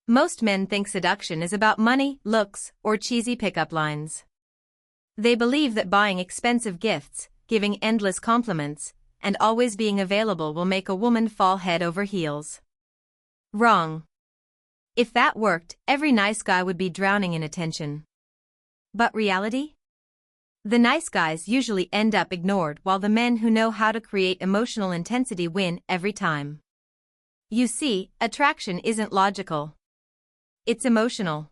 Most men think seduction is about money, looks, or cheesy pickup lines. They believe that buying expensive gifts, giving endless compliments, and always being available will make a woman fall head over heels. Wrong. If that worked, every nice guy would be drowning in attention. But reality? The nice guys usually end up ignored while the men who know how to create emotional intensity win every time. You see, attraction isn't logical. It's emotional.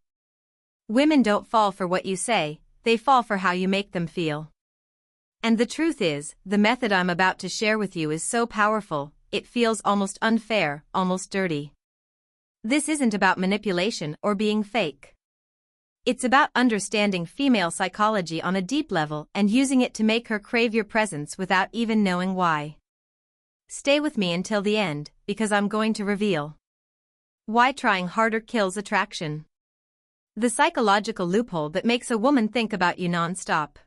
Women don't fall for what you say, they fall for how you make them feel. And the truth is, the method I'm about to share with you is so powerful, it feels almost unfair, almost dirty. This isn't about manipulation or being fake. It's about understanding female psychology on a deep level and using it to make her crave your presence without even knowing why. Stay with me until the end, because I'm going to reveal why trying harder kills attraction. The psychological loophole that makes a woman think about you non-stop.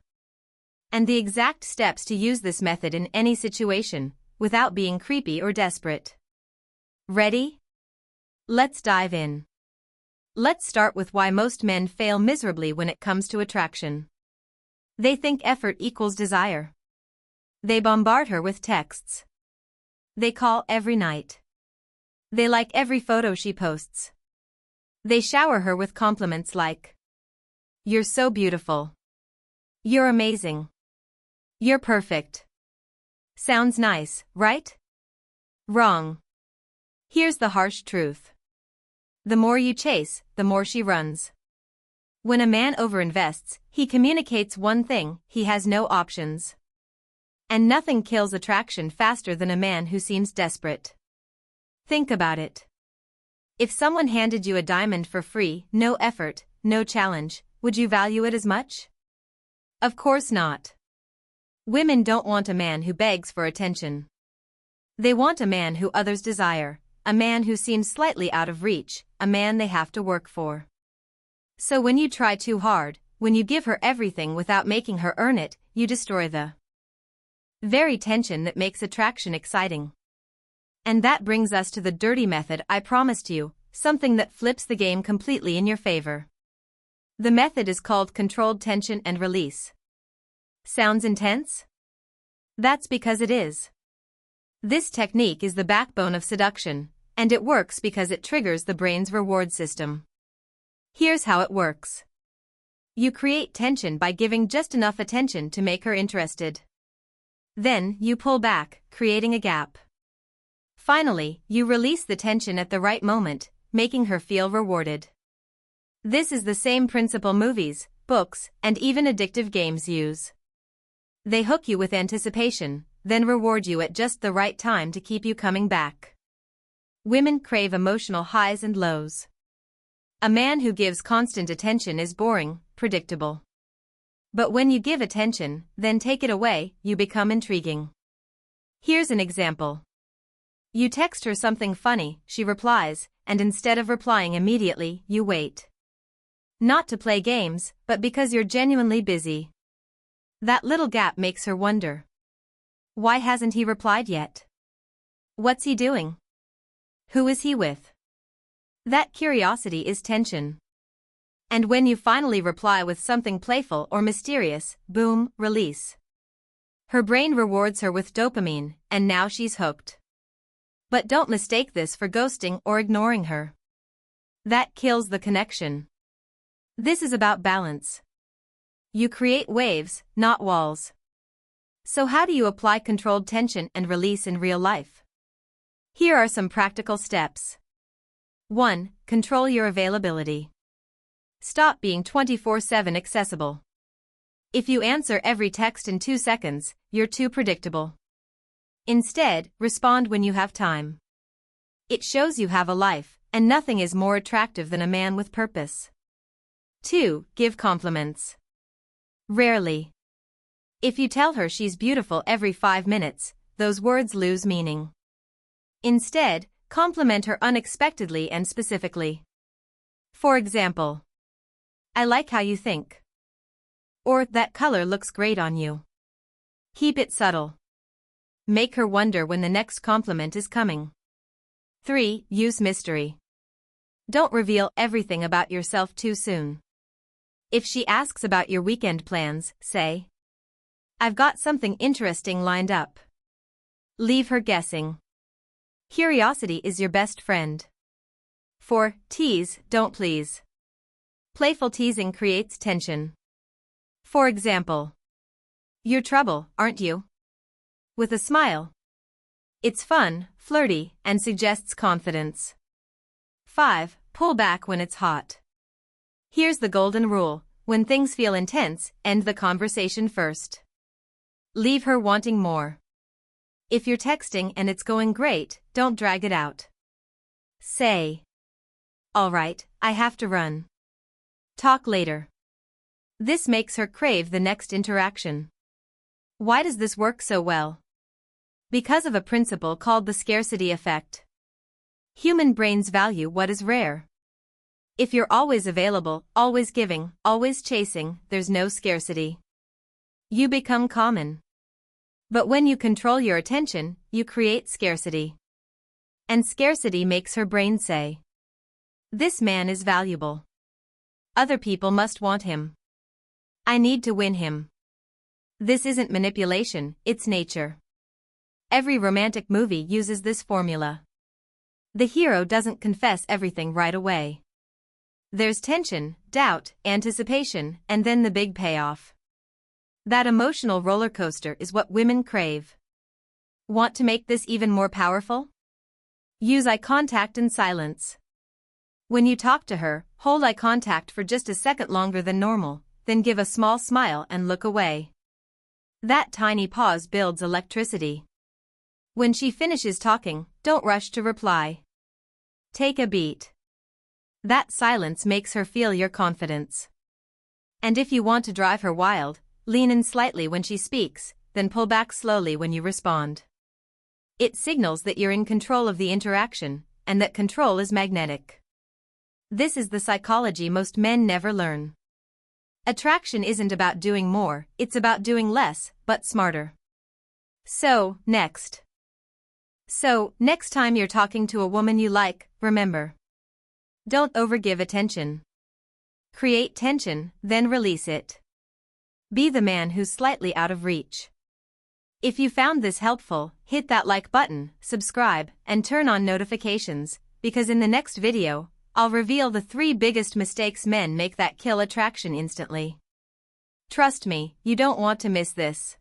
And the exact steps to use this method in any situation, without being creepy or desperate. Ready? Let's dive in. Let's start with why most men fail miserably when it comes to attraction. They think effort equals desire. They bombard her with texts. They call every night. They like every photo she posts. They shower her with compliments like, "You're so beautiful. You're amazing. You're perfect." Sounds nice, right? Wrong. Here's the harsh truth. The more you chase, the more she runs. When a man overinvests, he communicates one thing: he has no options. And nothing kills attraction faster than a man who seems desperate. Think about it. If someone handed you a diamond for free, no effort, no challenge, would you value it as much? Of course not. Women don't want a man who begs for attention. They want a man who others desire, a man who seems slightly out of reach, a man they have to work for. So when you try too hard, when you give her everything without making her earn it, you destroy the very tension that makes attraction exciting. And that brings us to the dirty method I promised you, something that flips the game completely in your favor. The method is called controlled tension and release. Sounds intense? That's because it is. This technique is the backbone of seduction, and it works because it triggers the brain's reward system. Here's how it works. You create tension by giving just enough attention to make her interested. Then, you pull back, creating a gap. Finally, you release the tension at the right moment, making her feel rewarded. This is the same principle movies, books, and even addictive games use. They hook you with anticipation, then reward you at just the right time to keep you coming back. Women crave emotional highs and lows. A man who gives constant attention is boring, predictable. But when you give attention, then take it away, you become intriguing. Here's an example. You text her something funny, she replies, and instead of replying immediately, you wait. Not to play games, but because you're genuinely busy. That little gap makes her wonder. Why hasn't he replied yet? What's he doing? Who is he with? That curiosity is tension. And when you finally reply with something playful or mysterious, boom, release. Her brain rewards her with dopamine, and now she's hooked. But don't mistake this for ghosting or ignoring her. That kills the connection. This is about balance. You create waves, not walls. So how do you apply controlled tension and release in real life? Here are some practical steps. 1. Control your availability. Stop being 24/7 accessible. If you answer every text in 2 seconds, you're too predictable. Instead, respond when you have time. It shows you have a life, and nothing is more attractive than a man with purpose. 2. Give compliments. Rarely. If you tell her she's beautiful every 5 minutes, those words lose meaning. Instead, compliment her unexpectedly and specifically. For example, "I like how you think." Or, "That color looks great on you." Keep it subtle. Make her wonder when the next compliment is coming. 3. Use mystery. Don't reveal everything about yourself too soon. If she asks about your weekend plans, say, "I've got something interesting lined up." Leave her guessing. Curiosity is your best friend. 4. Tease, don't please. Playful teasing creates tension. For example, "You're trouble, aren't you?" with a smile. It's fun, flirty, and suggests confidence. 5. Pull back when it's hot. Here's the golden rule: when things feel intense, end the conversation first. Leave her wanting more. If you're texting and it's going great, don't drag it out. Say, "All right, I have to run. Talk later." This makes her crave the next interaction. Why does this work so well? Because of a principle called the scarcity effect. Human brains value what is rare. If you're always available, always giving, always chasing, there's no scarcity. You become common. But when you control your attention, you create scarcity. And scarcity makes her brain say, "This man is valuable. Other people must want him. I need to win him." This isn't manipulation, it's nature. Every romantic movie uses this formula. The hero doesn't confess everything right away. There's tension, doubt, anticipation, and then the big payoff. That emotional roller coaster is what women crave. Want to make this even more powerful? Use eye contact and silence. When you talk to her, hold eye contact for just a second longer than normal, then give a small smile and look away. That tiny pause builds electricity. When she finishes talking, don't rush to reply. Take a beat. That silence makes her feel your confidence. And if you want to drive her wild, lean in slightly when she speaks, then pull back slowly when you respond. It signals that you're in control of the interaction, and that control is magnetic. This is the psychology most men never learn. Attraction isn't about doing more, it's about doing less, but smarter. So, next time you're talking to a woman you like, remember. Don't overgive attention. Create tension, then release it. Be the man who's slightly out of reach. If you found this helpful, hit that like button, subscribe, and turn on notifications, because in the next video, I'll reveal the 3 biggest mistakes men make that kill attraction instantly. Trust me, you don't want to miss this.